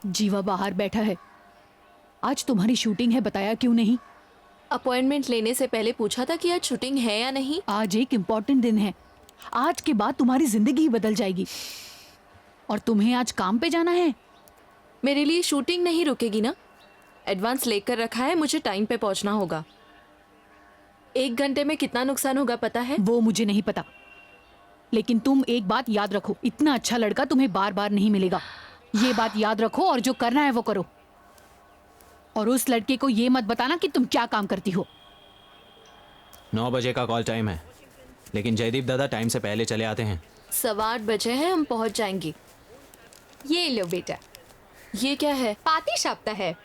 जीवा बाहर बैठा है। आज तुम्हारी शूटिंग है, बताया क्यों नहीं? अपॉइंटमेंट लेने से पहले पूछा था कि आज शूटिंग है या नहीं। आज एक इम्पोर्टेंट दिन है। आज के बाद तुम्हारी जिंदगी ही बदल जाएगी। और तुम्हें आज काम पे जाना है। मेरे लिए शूटिंग नहीं रुकेगी ना। एडवांस लेकर रखा है, मुझे टाइम पे पहुंचना होगा। 1 घंटे में कितना नुकसान होगा पता है? वो मुझे नहीं पता, लेकिन तुम एक बात याद रखो, इतना अच्छा लड़का तुम्हें बार बार नहीं मिलेगा। ये बात याद रखो और जो करना है वो करो। और उस लड़के को ये मत बताना कि तुम क्या काम करती हो। 9 बजे का कॉल टाइम है, लेकिन जयदीप दादा टाइम से पहले चले आते हैं। 8:15 बजे हैं, हम पहुंच जाएंगे। ये लो बेटा, ये क्या है? पाती शाप्ता है।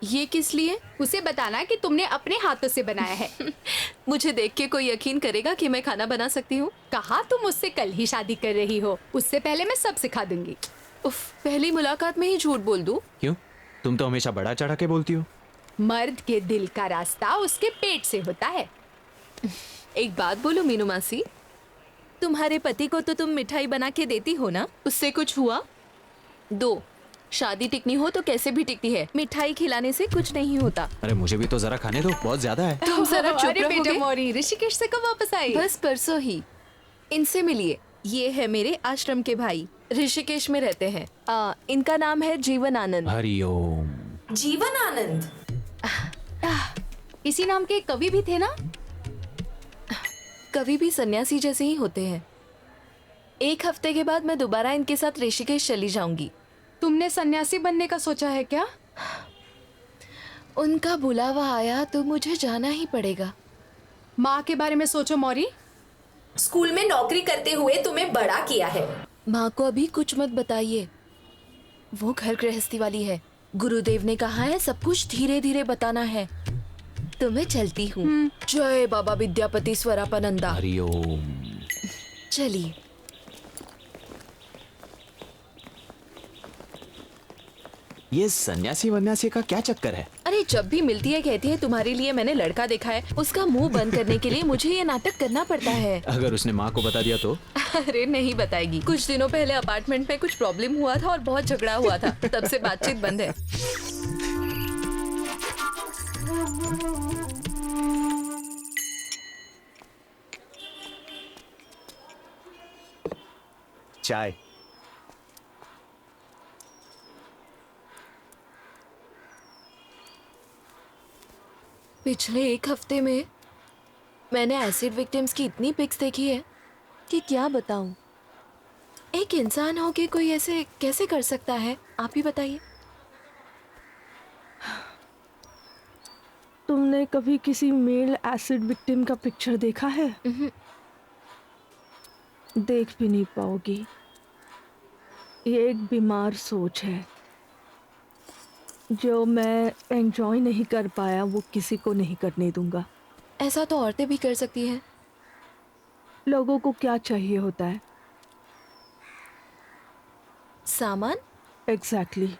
ये किस लिए? उसे बताना कि तुमने अपने हाथों से बनाया है। मुझे देख के कोई यकीन करेगा कि मैं खाना बना सकती हूँ? कहा तुम उससे कल ही शादी कर रही हो, उससे पहले मैं सब सिखा दूंगी। उफ, पहली मुलाकात में ही झूठ बोल दूं? क्यों? तुम तो हमेशा बड़ा चढ़ा के बोलती हो। मर्द के दिल का रास्ता उसके पेट से होता है। एक बात बोलो मीनू मासी, तुम्हारे पति को तो तुम मिठाई बना के देती हो ना, उससे कुछ हुआ? 2, शादी टिकनी हो तो कैसे भी टिकती है, मिठाई खिलाने से कुछ नहीं होता। अरे मुझे भी तो जरा खाने दो, बहुत ज्यादा है। तुम जरा चुप अरे बेटा रहोगे? मौरी, ऋषिकेश से कब वापस आई? बस परसों ही। इनसे मिलिए, ये है मेरे आश्रम के भाई, ऋषिकेश में रहते हैं। इनका नाम है जीवन आनंद। हरिओम। जीवन आनंद? इसी नाम के कवि भी थे ना? कभी भी सन्यासी जैसे ही होते हैं। 1 हफ्ते के बाद मैं दोबारा इनके साथ ऋषिकेश चली जाऊंगी। तुमने सन्यासी बनने का सोचा है क्या? उनका बुलावा आया तो मुझे जाना ही पड़ेगा। माँ के बारे में सोचो मौरी। स्कूल में नौकरी करते हुए तुम्हें बड़ा किया है। माँ को अभी कुछ मत बताइए, वो घर गृहस्थी वाली है। गुरुदेव ने कहा है सब कुछ धीरे धीरे बताना है। तो मैं चलती हूँ। जय बाबा विद्यापति स्वरापानंदा। हरिओम। चलिए। ये सन्यासी वन्यासी का क्या चक्कर है? अरे जब भी मिलती है कहती है तुम्हारे लिए मैंने लड़का देखा है। उसका मुंह बंद करने के लिए मुझे ये नाटक करना पड़ता है। अगर उसने माँ को बता दिया तो? अरे नहीं बताएगी। कुछ दिनों पहले अपार्टमेंट में कुछ प्रॉब्लम हुआ था और बहुत झगड़ा हुआ था, तब से बातचीत बंद है। चाय। पिछले 1 हफ्ते में मैंने एसिड विक्टिम्स की इतनी पिक्स देखी है कि क्या बताऊं। एक इंसान हो के कोई ऐसे कैसे कर सकता है, आप ही बताइए। तुमने कभी किसी मेल एसिड विक्टिम का पिक्चर देखा है? देख भी नहीं पाओगी। ये एक बीमार सोच है। जो मैं एंजॉय नहीं कर पाया वो किसी को नहीं करने दूंगा। ऐसा तो औरतें भी कर सकती हैं। लोगों को क्या चाहिए होता है? सामान। एग्जैक्टली।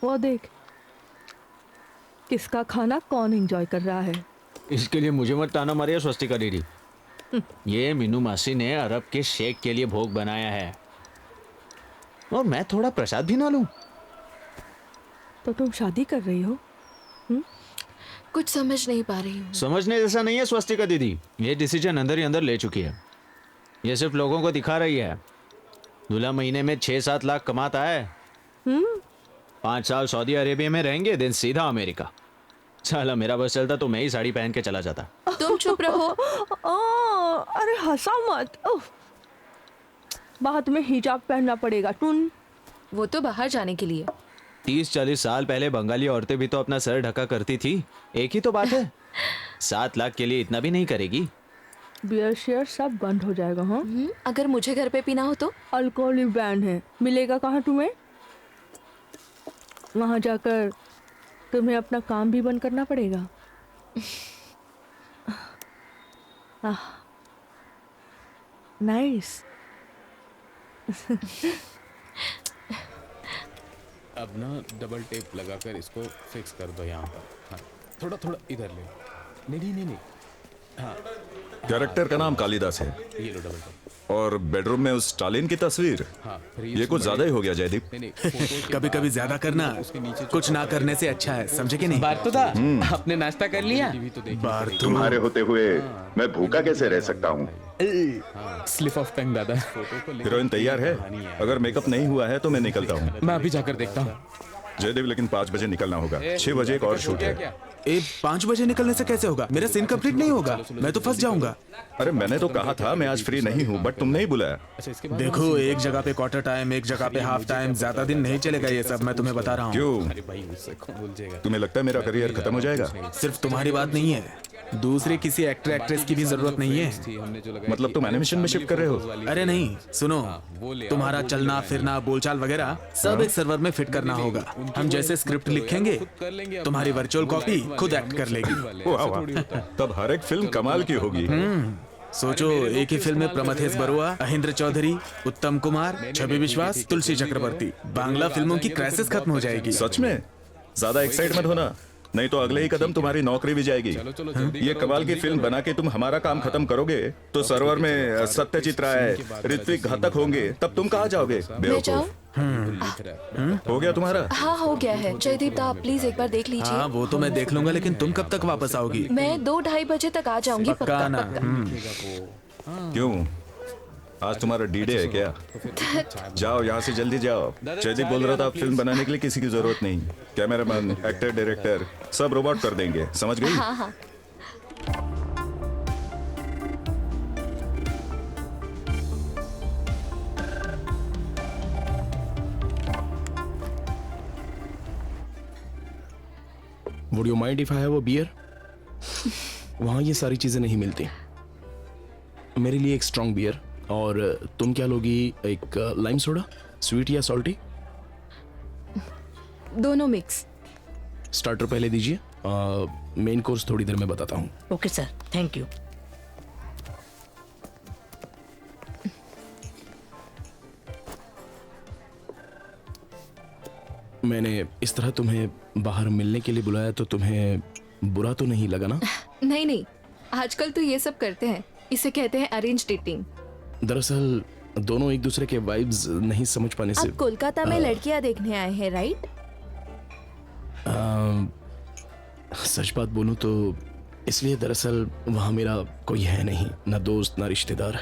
वो देख, किसका खाना कौन एंजॉय कर रहा है। इसके लिए मुझे मत ताना मारिए स्वस्तिका दीदी। ये मीनू मासी ने अरब के शेख के लिए भोग बनाया है, और मैं थोड़ा प्रसाद भी ना लूं? तो तुम शादी कर रही हो? कुछ समझ नहीं पा रही हूँ। समझने जैसा नहीं है स्वस्तिका दीदी। ये डिसीजन अंदर ही अंदर ले चुकी है। ये सिर्फ लोगों को दिखा रही है। दूल्हा महीने में 6-7 लाख कमाता है। 5 साल सऊदी अरेबिया में रहेंगे, दिन सीधा अमेरिका। साला मेरा बस चलता तो मैं ही साड़ी पहन के चला जाता। तुम चुप रहो। अरे हंसा मत। बाद में हिजाब पहनना पड़ेगा टून। वो तो बाहर जाने के लिए। 30-40 साल पहले बंगाली औरतें भी तो अपना सर ढका करती थी। एक ही तो बात है। 7 लाख के लिए इतना भी नहीं करेगी। बियर शेयर सब बंद हो जाएगा। हाँ, अगर मुझे घर पे पीना हो तो? अल्कोहल बैन है। मिलेगा कहाँ तुम्हें? वहां जाकर तुम्हें अपना काम भी बंद करना पड़ेगा। नाइस। अब ना डबल टेप लगाकर इसको फिक्स कर दो यहाँ पर। हाँ, थोड़ा थोड़ा इधर ले। नहीं नहीं नहीं नहीं। हाँ कैरेक्टर का नाम कालिदास है ये लो डबल टेप। और बेडरूम में उस स्टालिन की तस्वीर। हाँ ये कुछ ज्यादा ही हो गया जयदीप। नहीं फोटो के कभी कभी ज्यादा करना कुछ ना करने से अच्छा है, समझे कि नहीं? बार तो था आपने नाश्ता कर लिया? टीवी तो देख बार तो तुम्हारे होते हुए मैं भूखा कैसे रह सकता हूँ? स्लिप ऑफ टंग दादा। फोटो को हीरोइन तैयार है? अगर मेकअप नहीं हुआ है तो मैं निकलता हूँ। मैं अभी जाकर देखता हूँ। जयदेव लेकिन 5 बजे निकलना होगा। 6 बजे एक और शूट है। 5 बजे निकलने से कैसे होगा? मेरा सीन कंप्लीट नहीं होगा, मैं तो फंस जाऊंगा। अरे मैंने तो कहा था मैं आज फ्री नहीं हूँ, बट तुमने ही बुलाया। अच्छा इसके बाद देखो, एक जगह पे क्वार्टर टाइम, एक जगह पे हाफ टाइम, ज्यादा दिन नहीं चलेगा ये सब, मैं तुम्हें बता रहा हूँ। क्यों? अरे भाई उससे कौन भूल जाएगा। तुम्हें लगता है मेरा करियर खत्म हो जाएगा? सिर्फ तुम्हारी बात नहीं है, दूसरे किसी एक्टर एक्ट्रेस की भी जरूरत नहीं है। थी हमने जो लगाई मतलब तुम एनिमेशन में शिफ्ट कर रहे हो? अरे नहीं, सुनो, वो ले आओ, तुम्हारा चलना फिरना बोलचाल वगैरह सब एक सर्वर में फिट करना होगा। हम जैसे स्क्रिप्ट लिखेंगे, तुम्हारी वर्चुअल कॉपी खुद एक्ट कर लेगी। वाह वाह, तब हर एक फिल्म कमाल की होगी। सोचो, एक ही फिल्म में प्रमथेश बरुआ, अहिंद्र चौधरी, उत्तम कुमार, छवि विश्वास, तुलसी चक्रवर्ती। बांग्ला फिल्मों की क्राइसिस खत्म हो जाएगी। सच में? ज्यादा एक्साइट मत होना, नहीं तो अगले ही कदम तुम्हारी नौकरी भी जाएगी। ये कमाल की फिल्म बना के तुम हमारा काम खत्म करोगे तो सर्वर में सत्यजीत राय, ऋत्विक घातक होंगे, तब तुम कहाँ जाओगे? मैं बेवकूफ। जाऊँ? हो गया तुम्हारा? हाँ हो गया है। जयदीप दा प्लीज एक बार देख लीजिए। हाँ वो तो मैं देख लूंगा, लेकिन तुम कब तक वापस आओगी? मैं 2-2:30 बजे तक आ जाऊंगी, पक्का पक्का ना? पक्का। क्यों, आज तुम्हारा डी-डे है क्या? जाओ यहाँ से जल्दी जाओ। जयदीप बोल रहा था फिल्म बनाने के लिए किसी की जरूरत नहीं, कैमरामैन, एक्टर, डायरेक्टर सब रोबोट कर देंगे, समझ गई? हाँ हाँ। Would you mind if I have a beer? वहाँ ये सारी चीजें नहीं मिलती। मेरे लिए एक स्ट्रॉन्ग बियर। और तुम क्या लोगी? एक लाइम सोडा, स्वीट या सॉल्टी? दोनों मिक्स। स्टार्टर पहले दीजिए, मेन कोर्स थोड़ी देर में बताता हूँ। Okay sir, thank you. मैंने इस तरह तुम्हें बाहर मिलने के लिए बुलाया तो तुम्हें बुरा तो नहीं लगा ना? नहीं नहीं, आजकल तो ये सब करते हैं, इसे कहते हैं अरेंज डेटिंग। दरअसल दोनों एक दूसरे के वाइब्स नहीं समझ पाने से। आप कोलकाता में लड़कियां देखने आए हैं, राइट? सच बात बोलूं तो इसलिए दरअसल वहाँ मेरा कोई है नहीं, ना दोस्त ना रिश्तेदार।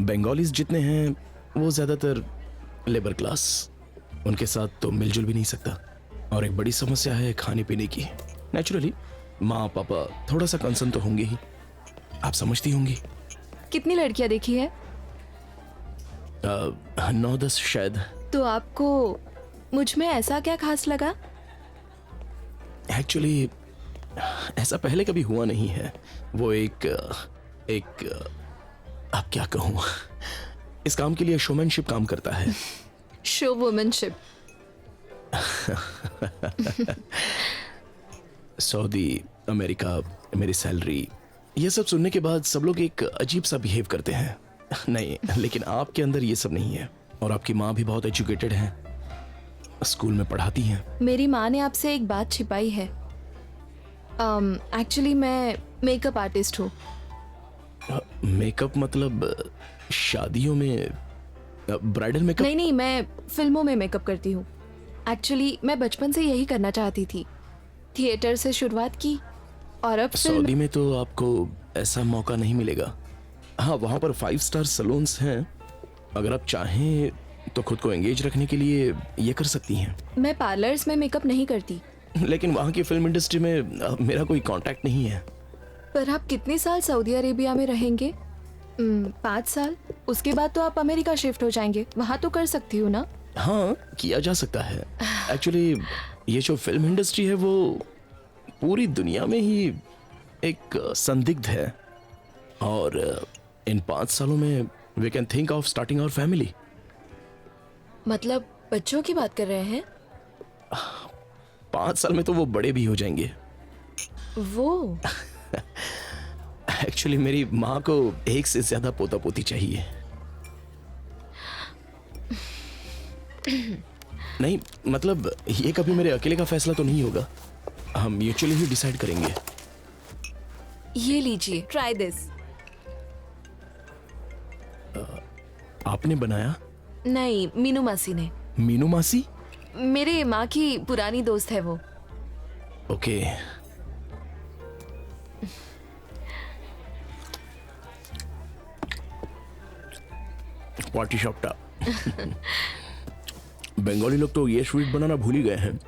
बंगालीज जितने हैं वो ज़्यादातर लेबर क्लास, उनके साथ तो मिलजुल भी नहीं सकता। और एक बड़ी समस्या है खाने पीने की। नेचुरली माँ पापा थोड़ा सा कंसर्न तो होंगे ही, आप समझती होंगी। कितनी लड़कियां देखी है? 9-10 शायद। तो आपको मुझ में ऐसा क्या खास लगा? एक्चुअली ऐसा पहले कभी हुआ नहीं है। वो एक अब क्या कहूँ, इस काम के लिए शोमैनशिप काम करता है। शो वुमनशिप। सऊदी, अमेरिका, मेरी सैलरी, ये सब सुनने के बाद सब लोग एक अजीब सा बिहेव करते हैं। नहीं, लेकिन आपके अंदर ये सब नहीं है। और आपकी माँ भी बहुत एजुकेटेड है, स्कूल में पढ़ाती हैं। मेरी माँ ने आपसे एक बात छिपाई है। एक्चुअली मैं मेकअप आर्टिस्ट हूँ। मेकअप मतलब शादियों में ब्राइडल मेकअप? नहीं नहीं, मैं फिल्मों में मेकअप करती हूँ। एक्चुअली मैं बचपन से यही करना चाहती थी, थिएटर से शुरुआत की और अब सऊदी में तो आपको ऐसा मौका नहीं मिलेगा। हाँ, वहाँ पर 5 स्टार सैलून्स हैं, अगर आप चाहें तो खुद को एंगेज रखने के लिए ये कर सकती हैं। मैं पार्लर्स में मेकअप नहीं करती। लेकिन वहाँ की फिल्म इंडस्ट्री में मेरा कोई कांटेक्ट नहीं है। पर आप कितने साल सऊदी अरेबिया में रहेंगे? 5 साल। उसके बाद तो आप अमेरिका शिफ्ट हो जाएंगे, वहाँ तो कर सकती हो ना? हाँ, किया जा सकता है। एक्चुअली ये जो फिल्म इंडस्ट्री है वो पूरी दुनिया में ही एक संदिग्ध है। और इन 5 सालों में we can think of starting our family. मतलब बच्चों की बात कर रहे हैं? 5 साल में तो वो बड़े भी हो जाएंगे। वो एक्चुअली मेरी माँ को 1 से ज्यादा पोता पोती चाहिए। नहीं, मतलब ये कभी मेरे अकेले का फैसला तो नहीं होगा, हम म्यूचुअली ही डिसाइड करेंगे। ये लीजिए, ट्राई दिस। आपने बनाया? नहीं, मीनू मासी ने। मीनू मासी? मेरे माँ की पुरानी दोस्त है वो। Okay. Party shop top. Bengali लोग तो ये स्वीट बनाना भूल ही गए हैं,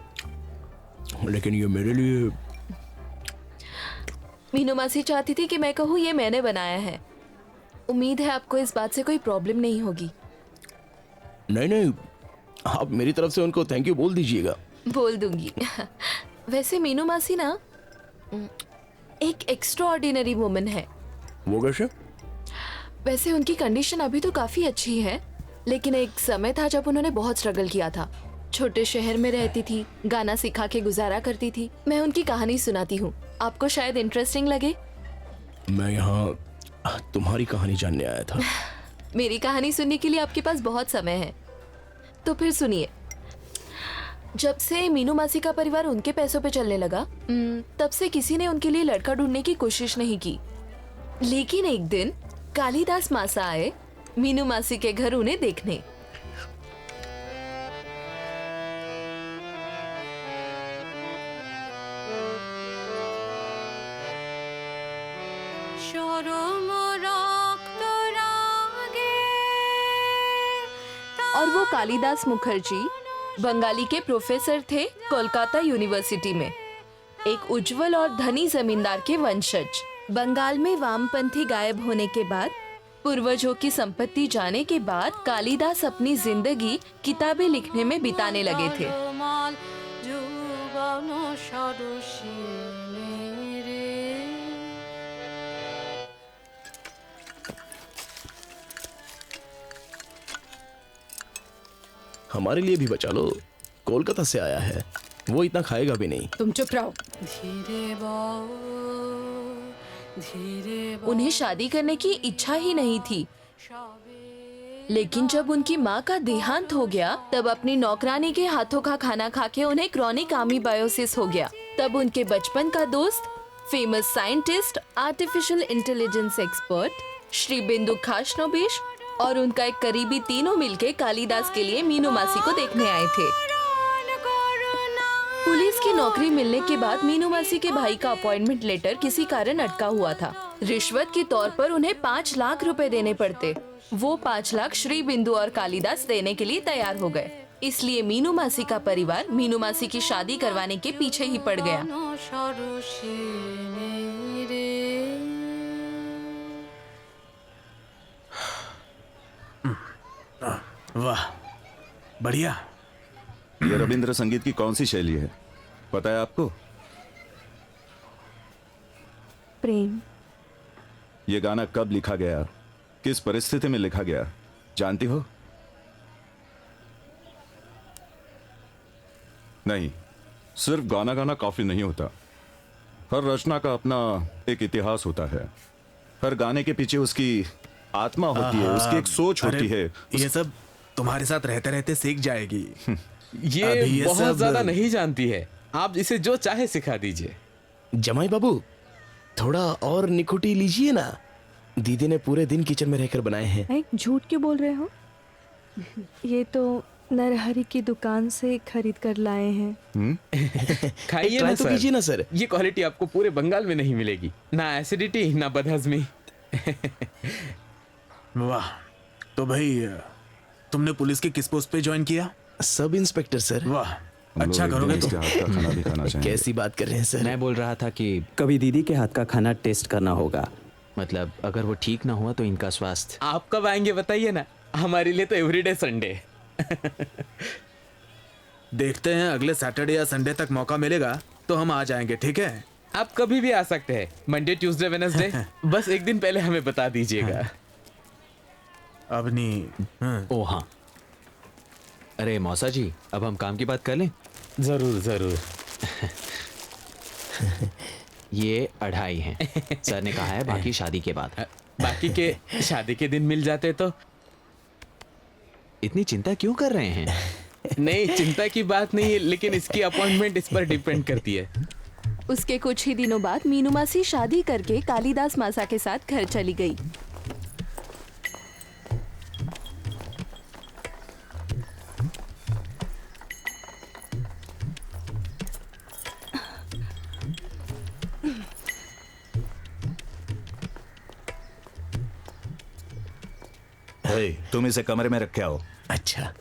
लेकिन ये मेरे लिए। मीनू मासी चाहती थी कि मैं कहूँ ये मैंने बनाया है। उम्मीद है आपको इस बात से कोई प्रॉब्लम नहीं होगी। नहीं नहीं, आप मेरी तरफ से उनको थैंक यू बोल दीजिएगा। बोल दूंगी। वैसे मीनू मासी ना एक एक्स्ट्रा ऑर्डिनरी वुमन है। वो कैसे? वैसे उनकी कंडीशन अभी तो काफी अच्छी है, लेकिन एक समय था जब उन्होंने बहुत स्ट्रगल किया था। छोटे शहर में रहती थी, गाना सिखा के गुजारा करती थी। मैं उनकी कहानी सुनाती हूँ, आपको शायद इंटरेस्टिंग लगे। मैं यहाँ तुम्हारी कहानी जानने आया था। मेरी कहानी सुनने के लिए आपके पास बहुत समय है, तो फिर सुनिए। जब से मीनू मासी का परिवार उनके पैसों पे चलने लगा, तब से किसी ने उनके लिए लड़का ढूंढने की कोशिश नहीं की। लेकिन एक दिन कालिदास मासा आए मीनू मासी के घर उन्हें देखने। और वो कालिदास मुखर्जी बंगाली के प्रोफेसर थे कोलकाता यूनिवर्सिटी में, एक उज्जवल और धनी जमींदार के वंशज। बंगाल में वामपंथी गायब होने के बाद, पूर्वजों की संपत्ति जाने के बाद कालिदास अपनी जिंदगी किताबें लिखने में बिताने लगे थे। हमारे लिए भी बचा लो, कोलकाता से आया है, वो इतना खाएगा भी नहीं। तुम चुप रहो। उन्हें शादी करने की इच्छा ही नहीं थी, लेकिन जब उनकी माँ का देहांत हो गया, तब अपनी नौकरानी के हाथों का खाना खा के उन्हें क्रॉनिक आमीबायोसिस हो गया। तब उनके बचपन का दोस्त, famous scientist, artificial intelligence expert Shri बिंदु खाशनोबिश और उनका एक करीबी तीनों मिलके कालिदास के लिए मीनू मासी को देखने आए थे। पुलिस की नौकरी मिलने के बाद मीनू मासी के भाई का अपॉइंटमेंट लेटर किसी कारण अटका हुआ था। रिश्वत के तौर पर उन्हें 5 लाख रुपए देने पड़ते। वो 5 लाख श्री बिंदु और कालिदास देने के लिए तैयार हो गए। इसलिए मीनू मासी का परिवार मीनू मासी की शादी करवाने के पीछे ही पड़ गया। वाह, बढ़िया। ये रविंद्र संगीत की कौन सी शैली है, पता है आपको? प्रेम। ये गाना कब लिखा गया, किस परिस्थिति में लिखा गया, जानती हो? नहीं, सिर्फ गाना गाना काफी नहीं होता। हर रचना का अपना एक इतिहास होता है। हर गाने के पीछे उसकी आत्मा होती है, उसकी एक सोच होती है। ये सब तुम्हारे साथ रहते रहते सीख जाएगी। ये बहुत ज्यादा नहीं जानती है, आप इसे जो चाहे सिखा दीजिए। जमाई बाबू, थोड़ा और निकुटी लीजिए ना। दीदी ने पूरे दिन किचन में रहकर बनाए हैं। झूठ क्यों बोल रहे हो? ये तो नरहरी की दुकान से खरीद कर लाए हैं। खाइए ना तो कीजिए ना सर। ये क्वालिटी आपको पूरे बंगाल में नहीं मिलेगी, ना एसिडिटी ना बदहजमी। वाह, तो भाई तुमने पुलिस के किस पोस्ट पे ज्वाइन किया? Sub inspector sir. वाह, अच्छा करोगे तो। खाना भी खाना चाहिए। कैसी बात कर रहे हैं सर? मैं बोल रहा था कि कभी दीदी के हाथ का खाना टेस्ट करना होगा। मतलब अगर वो ठीक ना हुआ तो इनका स्वास्थ्य। आप कब आएंगे बताइए ना, हमारे लिए तो एवरीडे संडे। देखते हैं, अगले सैटरडे या संडे तक मौका मिलेगा तो हम आ जाएंगे, ठीक है? आप कभी भी आ सकते हैं, मंडे ट्यूसडे वेडनेसडे। बस एक दिन पहले हमें बता दीजिएगा। अबनी। ओ हाँ, अरे मौसा जी, अब हम काम की बात कर लें? जरूर जरूर। ये 2.5 हैं। सर ने कहा है बाकी शादी के बाद। बाकी के शादी के दिन मिल जाते तो। इतनी चिंता क्यों कर रहे हैं? नहीं, चिंता की बात नहीं है, लेकिन इसकी अपॉइंटमेंट इस पर डिपेंड करती है। उसके कुछ ही दिनों बाद मीनू मासी शादी करके कालिदास मासा के साथ घर चली गई। हे, तुम इसे कमरे में रख के आओ। अच्छा।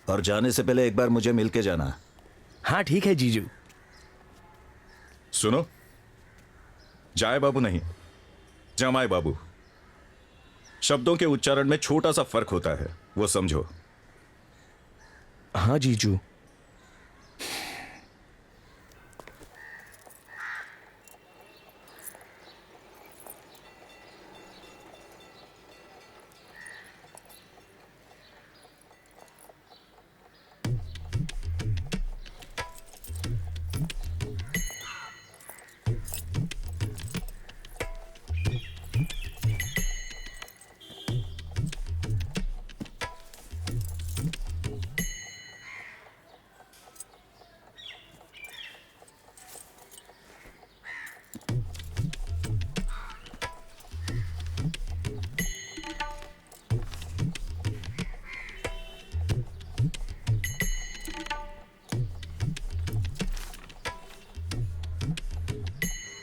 और जाने से पहले एक बार मुझे मिल के जाना। हाँ ठीक है जीजू। सुनो, जाए बाबू नहीं, जमाए बाबू। शब्दों के उच्चारण में छोटा सा फर्क होता है, वो समझो। हाँ जीजू।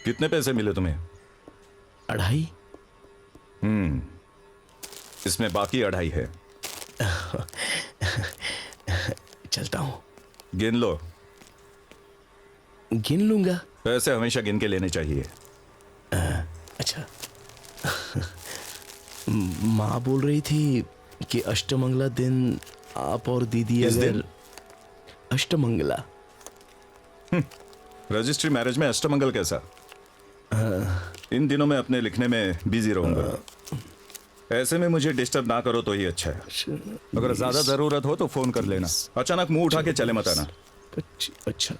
कितने पैसे मिले तुम्हें? 2.5। इसमें बाकी 2.5 है। चलता हूँ। गिन लो। गिन लूंगा। पैसे हमेशा गिन के लेने चाहिए। अच्छा। माँ बोल रही थी कि अष्टमंगला दिन आप और दीदी किस अगर दिन? अष्टमंगला। रजिस्ट्री मैरिज में अष्टमंगल कैसा? इन दिनों मैं अपने लिखने में बिजी रहूंगा। ऐसे में मुझे डिस्टर्ब ना करो तो ही अच्छा है। अगर ज्यादा जरूरत हो तो फोन कर लेना। अचानक मुंह उठा के चले मत आना। अच्छा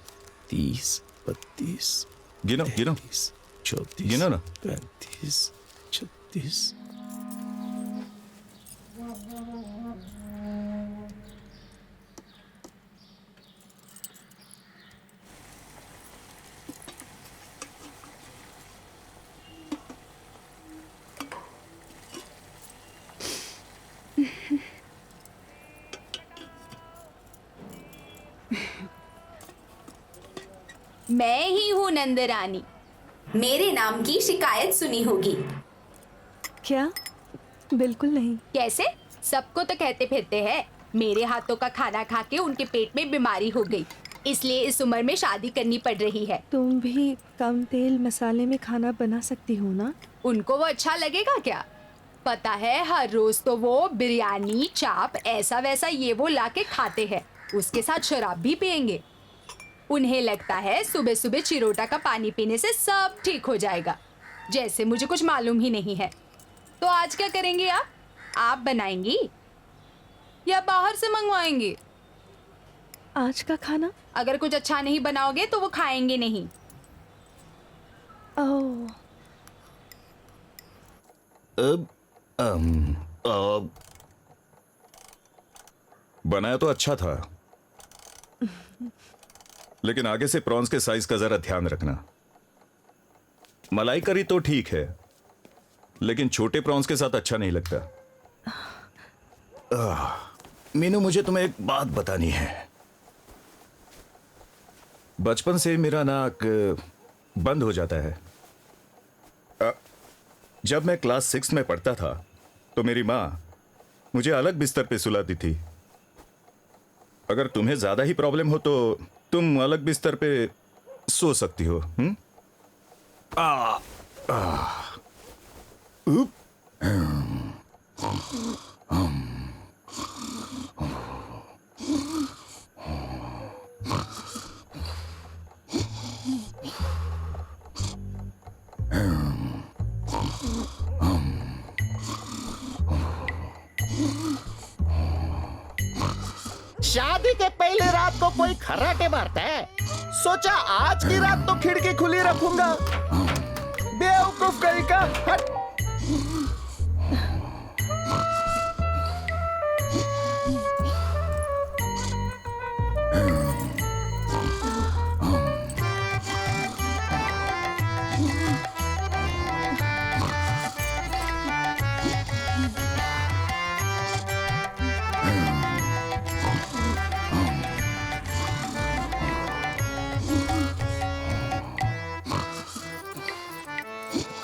30, 32, गिनो गिनो 34, गिनो ना। 35, 36। मैं ही हूँ नंदरानी। मेरे नाम की शिकायत सुनी होगी। क्या? बिल्कुल नहीं। कैसे? सबको तो कहते फिरते हैं मेरे हाथों का खाना खा के उनके पेट में बीमारी हो गई, इसलिए इस उम्र में शादी करनी पड़ रही है। तुम भी कम तेल मसाले में खाना बना सकती हो ना? उनको वो अच्छा लगेगा क्या? पता है हर रोज तो वो बिरयानी, चाप, ऐसा वैसा ये वो लाके खाते हैं, उसके साथ शराब भी पियेंगे। उन्हें लगता है सुबह सुबह चिरोटा का पानी पीने से सब ठीक हो जाएगा, जैसे मुझे कुछ मालूम ही नहीं है। तो आज क्या करेंगे आप बनाएंगी या बाहर से मंगवाएंगी? आज का खाना? अगर कुछ अच्छा नहीं बनाओगे तो वो खाएंगे नहीं। ओह। बनाया तो अच्छा था, लेकिन आगे से प्रॉन्स के साइज का जरा ध्यान रखना। मलाई करी तो ठीक है, लेकिन छोटे प्रॉन्स के साथ अच्छा नहीं लगता। मीनू, मुझे तुम्हें एक बात बतानी है। बचपन से मेरा नाक बंद हो जाता है। जब मैं क्लास 6 में पढ़ता था तो मेरी माँ मुझे अलग बिस्तर पे सुलाती थी। अगर तुम्हें ज्यादा ही प्रॉब्लम हो तो तुम अलग बिस्तर पे सो सकती हो। शादी के पहले रात को कोई खर्राटे मारता है। सोचा आज की रात तो खिड़की खुली रखूंगा। बेवकूफ कहीं का। हट।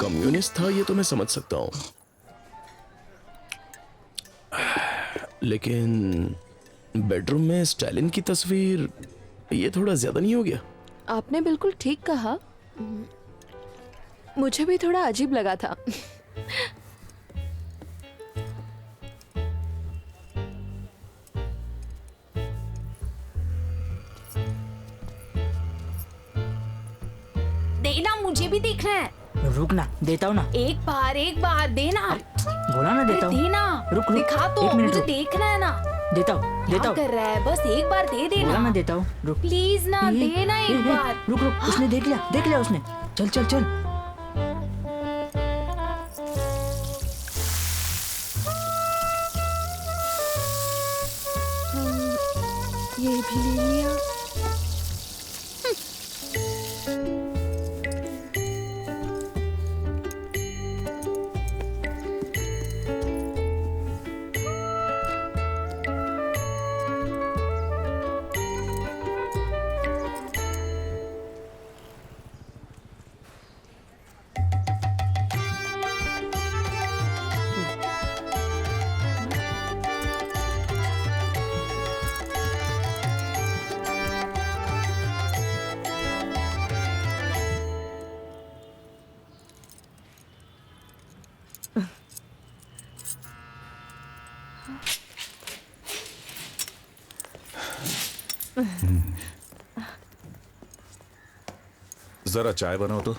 कम्युनिस्ट था ये तो मैं समझ सकता हूँ, लेकिन बेडरूम में स्टालिन की तस्वीर, ये थोड़ा ज्यादा नहीं हो गया? आपने बिल्कुल ठीक कहा, मुझे भी थोड़ा अजीब लगा था। देना, मुझे भी देखना है। रुक ना, देता हूँ ना। एक बार देना। बोला ना देता हूँ। देना, रुक दिखा तो, एक मिनट मुझे रुक। देखना है ना। देता हूँ, देता क्या हूँ। कर रहा है? बस एक बार दे देना। बोला ना देता हूँ, रुक। प्लीज ना, देना एक बार। रुक रुक, उसने देख लिया उसने। चल चल चल। ये भी ले लिया। जरा चाय बनाओ तो।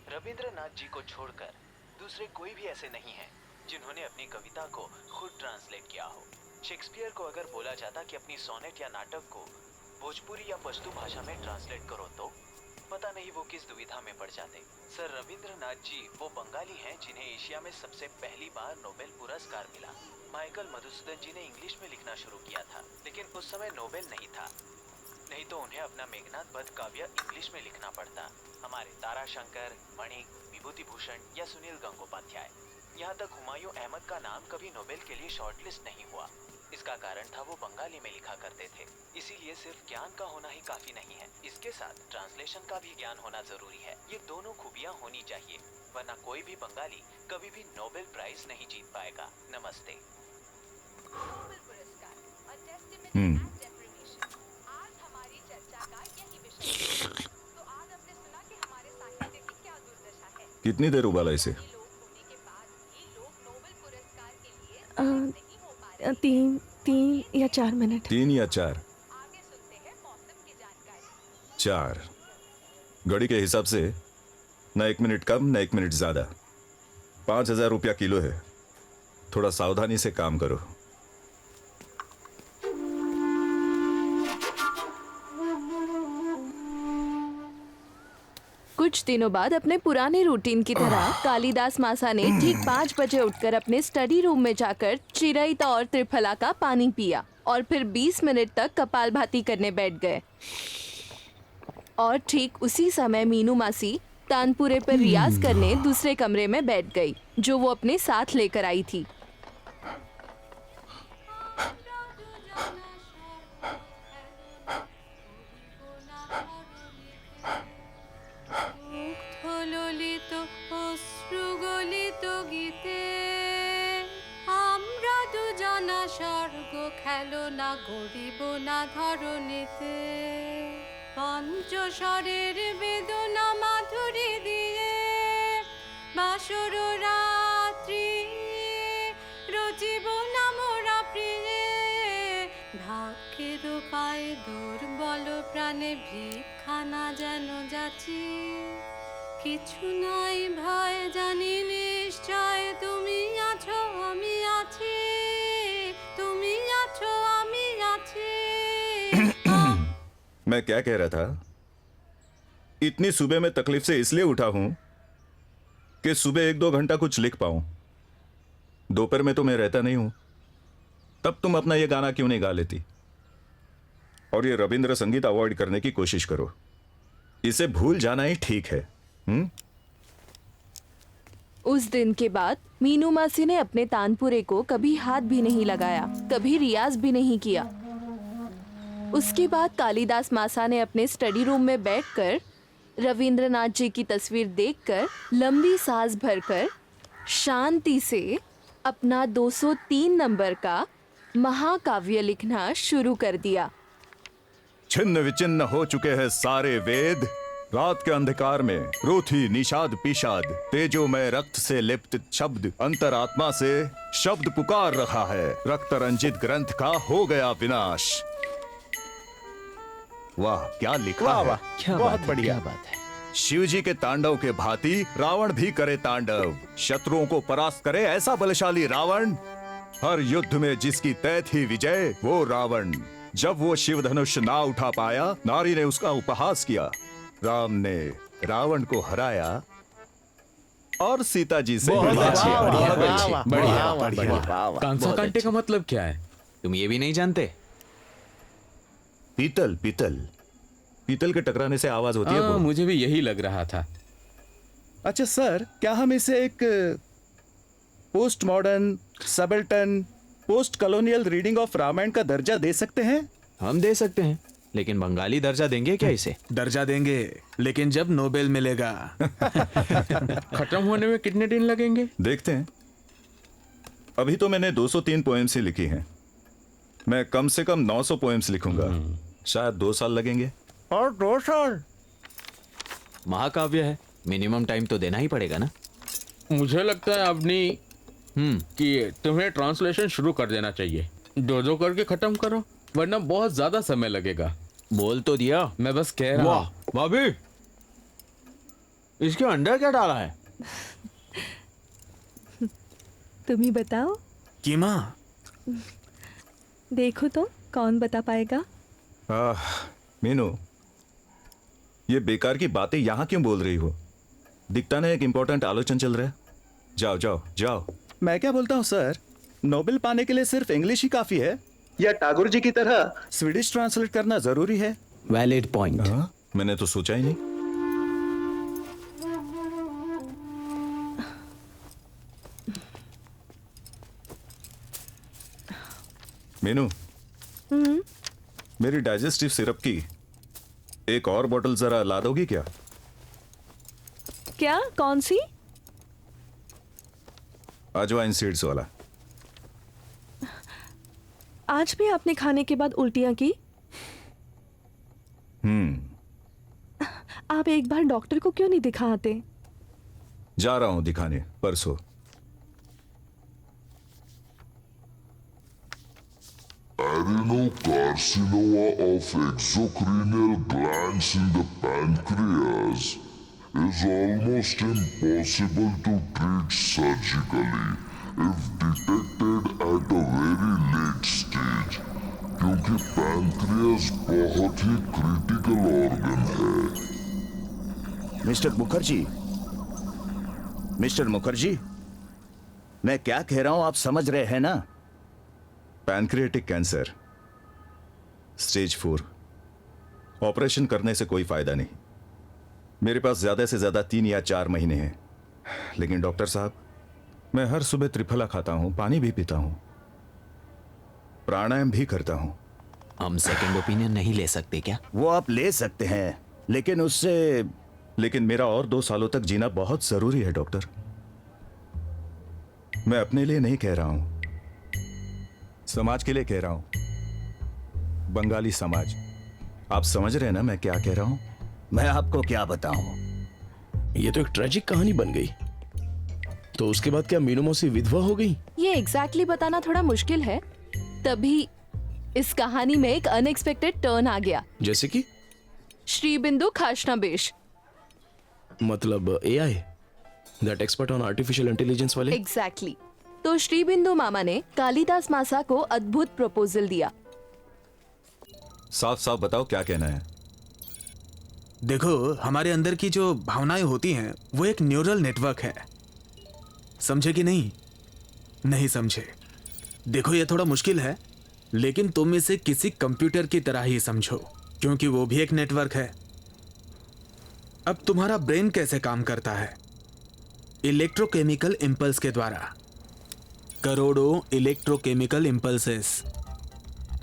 रविंद्रनाथ जी को छोड़कर दूसरे कोई भी ऐसे नहीं हैं जिन्होंने अपनी कविता को खुद ट्रांसलेट किया हो। शेक्सपियर को अगर बोला जाता कि अपनी सोनेट या नाटक को भोजपुरी या पश्तो भाषा में ट्रांसलेट करो तो पता नहीं वो किस दुविधा में पड़ जाते। सर रविंद्रनाथ जी वो बंगाली हैं जिन्हें एशिया में सबसे पहली बार नोबेल पुरस्कार मिला। माइकल मधुसूदन जी ने इंग्लिश में लिखना शुरू किया था, लेकिन उस समय नोबेल नहीं था, नहीं तो उन्हें अपना मेघनाथ वध काव्य इंग्लिश में लिखना पड़ता। हमारे ताराशंकर, मणिक, विभूति भूषण या सुनील गंगोपाध्याय, यहाँ तक हुमायूं अहमद का नाम कभी नोबेल के लिए शॉर्टलिस्ट नहीं हुआ। इसका कारण था वो बंगाली में लिखा करते थे। इसीलिए सिर्फ ज्ञान का होना ही काफी नहीं है, इसके साथ ट्रांसलेशन का भी ज्ञान होना जरूरी है। ये दोनों खूबियाँ होनी चाहिए, वरना कोई भी बंगाली कभी भी नोबेल प्राइज नहीं जीत पाएगा। नमस्ते। कितनी देर उबाला इसे? 3 या 4 मिनट। 3 या 4? 4 घड़ी के हिसाब से ना 1 मिनट कम ना 1 मिनट ज्यादा। 5,000 रुपया किलो है, थोड़ा सावधानी से काम करो। कुछ दिनों बाद अपने पुराने रूटीन की तरह कालिदास मासा ने ठीक 5 बजे उठकर अपने स्टडी रूम में जाकर चिरैता और त्रिफला का पानी पिया और फिर 20 मिनट तक कपालभाति करने बैठ गए। और ठीक उसी समय मीनू मासी तानपुरे पर रियाज करने दूसरे कमरे में बैठ गई, जो वो अपने साथ लेकर आई थी। খেলো না গরিব না ধরণীতে পঞ্চস্বরের বেদনা মাধুরী দিয়ে বাসর রাত্রি রচিব না মোরা প্রিয়ে ভাগ্যের পায়ে দুর্বল প্রাণে ভিক্ষানা যেন যাচি কিছু নাই ভয় জানি নিশ্চয় তুমি আছো আমি আছি मैं क्या कह रहा था, इतनी सुबह में तकलीफ से इसलिए उठा हूं कि सुबह 1-2 घंटा कुछ लिख पाऊं। दोपहर में तो मैं रहता नहीं हूं, तब तुम अपना ये गाना क्यों नहीं गा लेती? और ये रविंद्र संगीत अवॉइड करने की कोशिश करो, इसे भूल जाना ही ठीक है। उस दिन के बाद मीनू मासी ने अपने तानपुरे को कभी हाथ भी नहीं लगाया, कभी रियाज भी नहीं किया। उसके बाद कालिदास मासा ने अपने स्टडी रूम में बैठकर रविंद्रनाथ जी की तस्वीर देखकर लंबी सांस भरकर शांति से अपना 203 नंबर का महाकाव्य लिखना शुरू कर दिया। छिन्न विचिन्न हो चुके हैं सारे वेद, रात के अंधकार में रोथी निषाद पिषाद, तेजो में रक्त से लिप्त शब्द अंतरात्मा से शब्द पुकार रहा है, रक्त रंजित ग्रंथ का हो गया विनाश। वाह क्या लिखा वाह है, वाह, क्या बहुत बढ़िया बात है। शिव जी के तांडव के भांति रावण भी करे तांडव, शत्रुओं को परास्त करे ऐसा बलशाली रावण, हर युद्ध में जिसकी तय थी विजय वो रावण। जब वो शिव धनुष ना उठा पाया, नारी ने उसका उपहास किया, राम ने रावण को हराया और सीता जी से कांसा कांटे का मतलब क्या है? तुम ये भी नहीं जानते? पीतल पीतल पीतल के टकराने से आवाज होती है वो। मुझे भी यही लग रहा था। अच्छा सर, क्या हम इसे एक post modern subaltern post colonial reading of Ramayana का दर्जा दे सकते हैं? हम दे सकते हैं, लेकिन बंगाली दर्जा देंगे क्या इसे? दर्जा देंगे, लेकिन जब नोबेल मिलेगा। खत्म होने में कितने दिन लगेंगे? देखते हैं। अभी तो मैंने 203 पोएम्स ही लिखी हैं, मैं कम से कम 900 पोएम्स लिखूंगा, शायद 2 साल लगेंगे। और 2 साल? महाकाव्य है, मिनिमम टाइम तो देना ही पड़ेगा ना। मुझे लगता है अपनी कि तुम्हें ट्रांसलेशन शुरू कर देना चाहिए। 2 करके खत्म करो, वरना बहुत ज्यादा समय लगेगा। बोल तो दिया। मैं बस कह रहा हूँ। भाभी, इसके अंदर क्या डाला है? तुम ही बताओ। कीमा। देखो तो कौन बता पाएगा। मीनू, ये बेकार की बातें यहाँ क्यों बोल रही हो? दिखता नहीं एक इम्पोर्टेंट आलोचना चल रहा है। जाओ जाओ जाओ। मैं क्या बोलता हूँ सर, नोबेल पाने के लिए सिर्फ इंग्लिश ही काफी है या टागोर जी की तरह स्वीडिश ट्रांसलेट करना जरूरी है? Valid point. मैंने तो सोचा ही नहीं। मीनू, मेरी डाइजेस्टिव सिरप की एक और बोतल जरा ला दोगी क्या? क्या? कौन सी? अजवाइन सीड्स वाला। आज भी आपने खाने के बाद उल्टियां की? आप एक बार डॉक्टर को क्यों नहीं दिखाते? जा रहा हूं दिखाने परसों। Adenocarcinoma of exocrineal glands in the pancreas is almost impossible to treat surgically if detected at a very late stage, क्योंकि पैंक्रियास बहुत ही क्रिटिकल ऑर्गन है। मिस्टर मुखर्जी, मैं क्या कह रहा हूं आप समझ रहे हैं ना? Pancreatic cancer stage 4। ऑपरेशन करने से कोई फायदा नहीं। मेरे पास ज्यादा से ज्यादा 3 या 4 महीने हैं। लेकिन डॉक्टर साहब, मैं हर सुबह त्रिफला खाता हूं, पानी भी पीता हूं, प्राणायाम भी करता हूं। हम सेकंड ओपिनियन नहीं ले सकते क्या? वो आप ले सकते हैं, लेकिन मेरा और 2 सालों तक जीना बहुत जरूरी है डॉक्टर। मैं अपने लिए नहीं कह रहा हूं, समाज के लिए कह रहा हूं। बंगाली समाज। आप समझ रहे हैं ना मैं क्या कह रहा हूं? मैं आपको क्या बताऊं, ये तो एक ट्रेजिक कहानी बन गई। तो उसके बाद क्या मीनू मौसी विधवा हो गई? ये एग्जैक्टली बताना थोड़ा मुश्किल है। तभी इस कहानी में एक अनएक्सपेक्टेड टर्न आ गया। जैसे कि? श्री बिंदु खाशनाबेश। मतलब AI, that expert on artificial intelligence वाले? एग्जैक्टली। तो श्री बिंदु मामा ने कालिदास मासा को अद्भुत प्रपोजल दिया। साफ साफ बताओ क्या कहना है। देखो, हमारे अंदर की जो भावनाएं होती हैं वो एक न्यूरल नेटवर्क है। समझे कि नहीं? नहीं समझे? देखो, ये थोड़ा मुश्किल है, लेकिन तुम इसे किसी कंप्यूटर की तरह ही समझो, क्योंकि वो भी एक नेटवर्क है। अब तुम्हारा ब्रेन कैसे काम करता है? इलेक्ट्रोकेमिकल इंपल्स के द्वारा। करोड़ों इलेक्ट्रोकेमिकल इंपल्सेस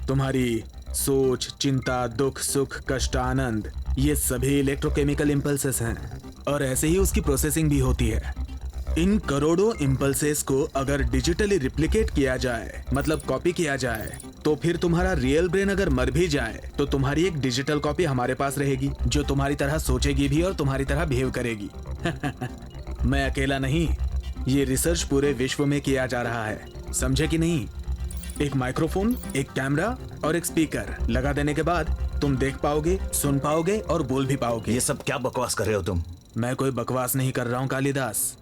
तुम्हारी सोच, चिंता, दुख, सुख, कष्ट, आनंद, ये सभी इलेक्ट्रोकेमिकल इम्पल्सेस हैं और ऐसे ही उसकी प्रोसेसिंग भी होती है। इन करोड़ों इम्पल्सेस को अगर डिजिटली रिप्लिकेट किया जाए, मतलब कॉपी किया जाए, तो फिर तुम्हारा रियल ब्रेन अगर मर भी जाए तो तुम्हारी एक डिजिटल कॉपी हमारे पास रहेगी जो तुम्हारी तरह सोचेगी भी और तुम्हारी तरह बिहेव करेगी। मैं अकेला नहीं, ये रिसर्च पूरे विश्व में किया जा रहा है, समझे कि नहीं? एक माइक्रोफोन, एक कैमरा और एक स्पीकर लगा देने के बाद तुम देख पाओगे, सुन पाओगे और बोल भी पाओगे। ये सब क्या बकवास कर रहे हो तुम? मैं कोई बकवास नहीं कर रहा हूँ कालिदास।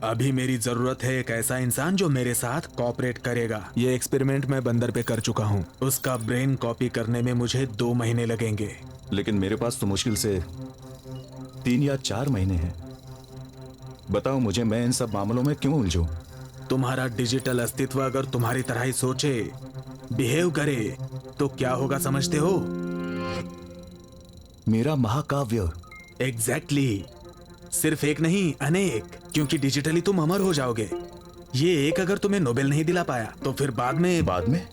अभी मेरी जरूरत है एक ऐसा इंसान जो मेरे साथ कोऑपरेट करेगा। ये एक्सपेरिमेंट मैं बंदर पे कर चुका हूँ। उसका ब्रेन कॉपी करने में मुझे 2 महीने लगेंगे। लेकिन मेरे पास तो मुश्किल से 3 या 4 महीने हैं। बताओ मुझे, मैं इन सब मामलों में क्यों उलझूं? तुम्हारा डिजिटल अस्तित्व अगर तुम्हारी तरह ही सोचे, बिहेव करे, तो क्या होगा समझते हो? मेरा महाकाव्य। एग्जैक्टली। सिर्फ एक नहीं, अनेक, क्योंकि डिजिटली तुम अमर हो जाओगे। ये एक अगर तुम्हें नोबेल नहीं दिला पाया तो फिर बाद में?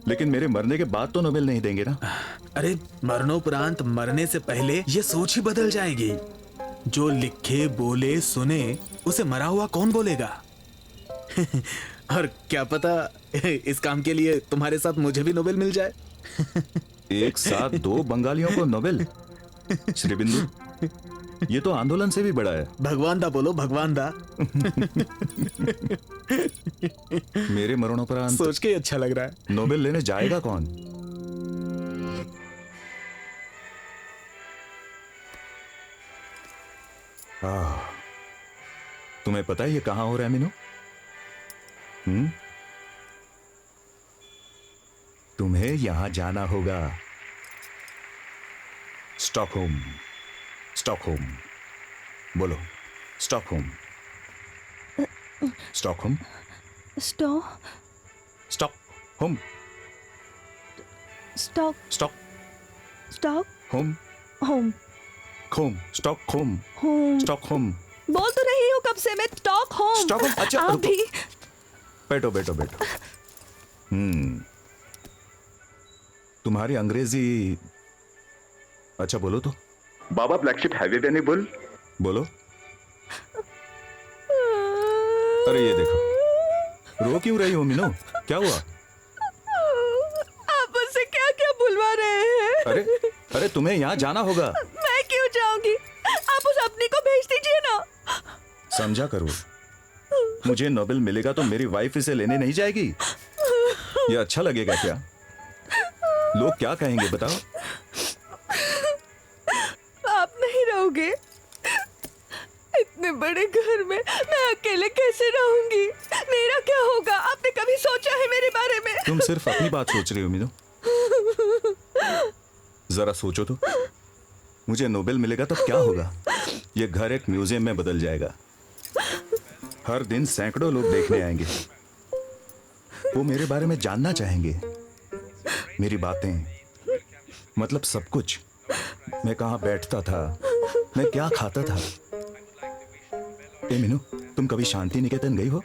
लेकिन मेरे मरने के बाद तो नोबेल नहीं देंगे ना? अरे मरणोपरांत मरने से पहले ये सोच ही बदल जाएगी। जो लिखे, बोले, सुने, उसे मरा हुआ कौन बोलेगा? और क्या पता इस काम के लिए तुम्हारे साथ मुझे भी नोबेल मिल जाए। एक साथ 2 बंगालियों को नोबेल? श्रीबिंदु, ये तो आंदोलन से भी बड़ा है। भगवान दा बोलो, भगवान दा। मेरे मरणोपरांत सोच के अच्छा लग रहा है। नोबेल लेने जाएगा कौन? तुम्हें पता है ये कहां हो रहा है मीनू? तुम्हें यहां जाना होगा। स्टॉकहोम। स्टॉकहोम बोलो। Stockholm. Stockholm. Stockholm. Stockholm. Home. Stockholm. Stockholm. बोल तो रही हूँ कब से मैं, स्टॉकहोम। स्टॉकहोम। अच्छा आप रुको। भी बैठो बैठो बैठो। तुम्हारी अंग्रेजी अच्छा बोलो तो। बाबा फ्लैगशिप हाईवे पे नहीं बोलो। अरे ये देखो, रो क्यों रही हो मीनू? क्या हुआ? आप मुझसे क्या क्या बुलवा रहे हैं? अरे तुम्हें यहाँ जाना होगा। मैं क्यों जाऊंगी? आप उस अपनी को भेज दीजिए ना। समझा करो, मुझे नोबेल मिलेगा तो मेरी वाइफ इसे लेने नहीं जाएगी। ये अच्छा लगेगा क्या? लोग क्या कहेंगे बताओ? आप नहीं रहोगे इतने बड़े घर में, मैं अकेले कैसे रहूंगी? मेरा क्या होगा? आपने कभी सोचा है मेरे बारे में? तुम सिर्फ अपनी बात सोच रही हो मीनू। जरा सोचो तो, मुझे नोबेल मिलेगा तब क्या होगा? ये घर एक म्यूजियम में बदल जाएगा। हर दिन सैकड़ों लोग देखने आएंगे। वो मेरे बारे में जानना चाहेंगे, मेरी बातें, मतलब सब कुछ। मैं कहाँ बैठता था, मैं क्या खाता था। ए मीनू, तुम कभी शांति निकेतन गई हो?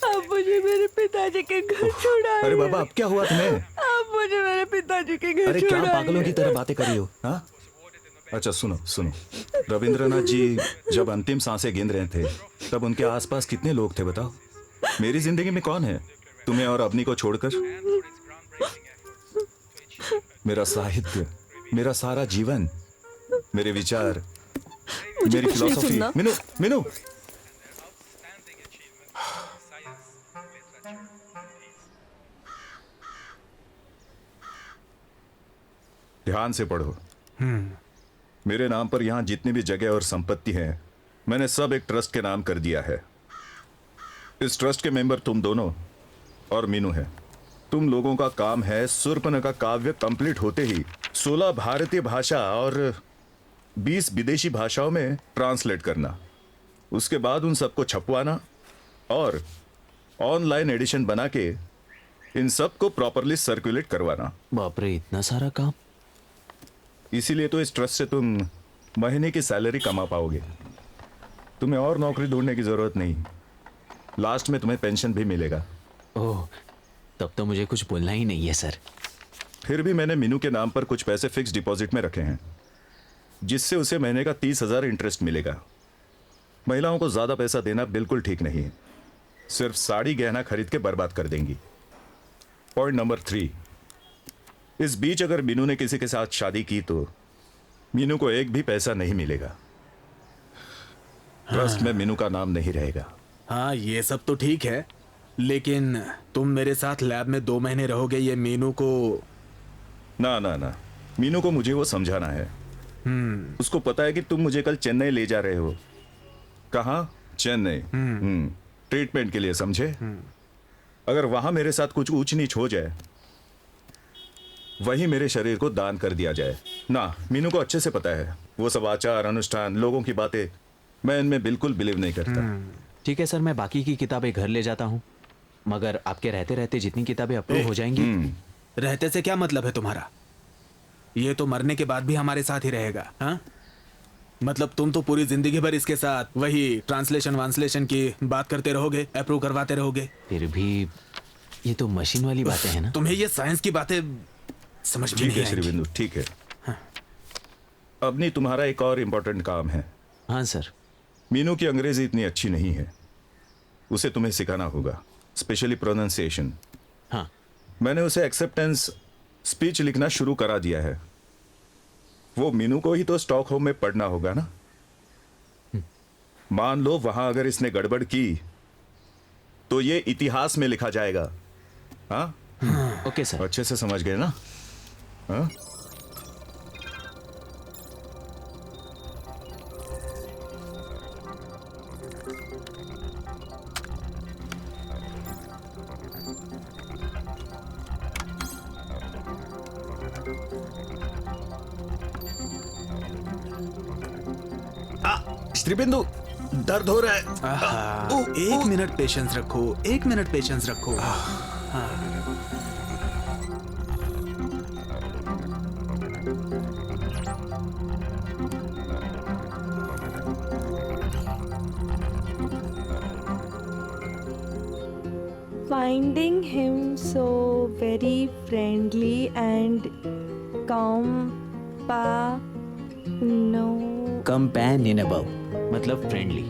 आप मुझे मेरे पिताजी के घर छोड़ा। अरे बाबा, अब क्या हुआ तुम्हें? आप मुझे मेरे पिताजी के घर अरे क्या छोड़ाइए। पागलों की तरह बातें कर रही हो? हाँ? अच्छा सुनो सुनो, रविंद्रनाथ जी जब अंतिम सांसें गिन रहे थे तब उनके आसपास कितने लोग थे बताओ? मेरी जिंदगी में कौन है तुम्हें और अवनी को छोड़कर? मेरा साहित्य, मेरा सारा जीवन, मेरे विचार, मेरी फिलॉसफी। मीनू मीनू, ध्यान से पढ़ो। मेरे नाम पर यहां जितनी भी जगह और संपत्ति है, मैंने सब एक ट्रस्ट के नाम कर दिया है। इस ट्रस्ट के मेंबर तुम दोनों और मीनू है। तुम लोगों का काम है शूर्पणखा काव्य कंप्लीट होते ही 16 भारतीय भाषा और 20 विदेशी भाषाओं में ट्रांसलेट करना। उसके बाद उन सबको छपवाना और ऑनलाइन एडिशन बना के इन सब को प्रॉपरली सर्कुलेट करवाना। बाप रे, इतना सारा काम। इसीलिए तो इस ट्रस्ट से तुम महीने की सैलरी कमा पाओगे। तुम्हें और नौकरी ढूंढने की जरूरत नहीं। लास्ट में तुम्हें पेंशन भी मिलेगा। ओह, तब तो मुझे कुछ बोलना ही नहीं है सर। फिर भी मैंने मीनू के नाम पर कुछ पैसे फिक्स डिपॉजिट में रखे हैं, जिससे उसे महीने का 30,000 इंटरेस्ट मिलेगा। महिलाओं को ज्यादा पैसा देना बिल्कुल ठीक नहीं है। सिर्फ साड़ी गहना खरीद के बर्बाद कर देंगी। पॉइंट नंबर 3, इस बीच अगर मीनू ने किसी के साथ शादी की तो मीनू को एक भी पैसा नहीं मिलेगा। ट्रस्ट में मीनू का नाम नहीं रहेगा। हाँ, ये सब तो ठीक है, लेकिन तुम मेरे साथ लैब में 2 महीने रहोगे, ये मीनू को ना ना ना, मीनू को मुझे वो समझाना है। उसको पता है कि तुम मुझे कल चेन्नई ले जा रहे हो। कहाँ? चेन्नई। ट्रीटमेंट के लिए, समझे? अगर वहां मेरे साथ कुछ ऊंच नीच हो जाए, वही मेरे शरीर को दान कर दिया जाए ना। मीनू को अच्छे से पता है वो सब आचार अनुष्ठान, लोगों की बातें, मैं इनमें बिल्कुल बिलीव नहीं करता। ठीक है सर, मैं बाकी की किताबें घर ले जाता हूँ, मगर आपके रहते रहते जितनी किताबें अप्रूव हो जाएंगी। रहते से क्या मतलब है तुम्हारा? ये तो मरने के बाद भी हमारे साथ ही रहेगा। हाँ, मतलब तुम तो पूरी जिंदगी भर इसके साथ वही ट्रांसलेशन वांसलेशन की बात करते रहोगे, अप्रूव करवाते रहोगे। फिर भी ये तो मशीन वाली बातें हैं ना। तुम्हें ये साइंस की बातें समझ में ठीक नहीं है श्रीबिंदु, ठीक है। अब नहीं, तुम्हारा एक और इम्पोर्टेंट काम है। हाँ सर। मीनू की अंग्रेजी इतनी अच्छी नहीं है, उसे तुम्हें सिखाना होगा, स्पेशली प्रोनाउंसिएशन। हाँ, मैंने उसे एक्सेप्टेंस स्पीच लिखना शुरू करा दिया है। वो मीनू को ही तो स्टॉकहोम में पढ़ना होगा ना। मान लो वहां अगर इसने गड़बड़ की तो ये इतिहास में लिखा जाएगा। हाँ ओके सर। अच्छे से समझ गए ना? हाँ? श्रीबिंदु, दर्द हो रहा है। एक मिनट पेशेंस रखो, एक मिनट पेशेंस रखो। हाँ। Finding him so very friendly and companionable मतलब फ्रेंडली।